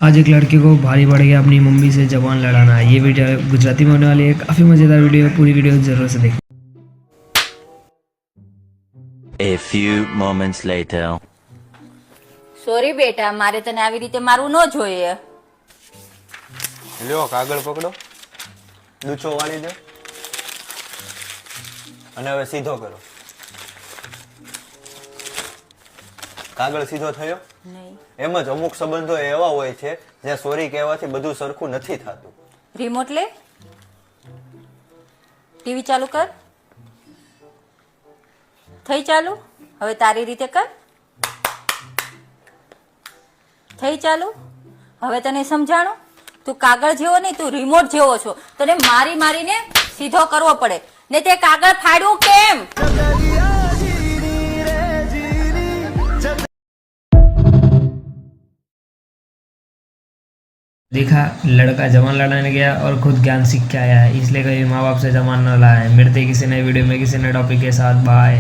आज एक लड़के को भारी पड़ गया अपनी मम्मी से जबान लड़ाना। ये वीडियो गुजराती में होने वाली है, काफ़ी मज़ेदार वीडियो है, पूरी वीडियो ज़रूर से देखें। A few moments later. Sorry બેટા, મારે તને આવી રીતે મારવું ન જોઈએ. લ્યો કાગળ પકડો, દૂચો વાળી દો અને હવે સીધો કરો. કાગળ સીધો થયો? નહીં. એમ જ અમુક સંબંધો એવા હોય છે જ્યાં સોરી કહેવાથી બધું સરખું નથી થતું. રિમોટ લે, ટીવી ચાલુ કર. થઈ ચાલુ? હવે તારી રીતે કર. થઈ ચાલુ? હવે તને સમજાણું? તું કાગળ જેવો નહીં, તું રિમોટ જેવો છો. તને મારી મારીને સીધો કરવો પડે ને. તે કાગળ ફાડ્યું કેમ? देखा लड़का जबान लड़ाने गया और खुद ज्ञान सीख के आया है, इसलिए कभी माँ बाप से जबान न लाए। मिलते किसी नए वीडियो में किसी नए टॉपिक के साथ। बाय।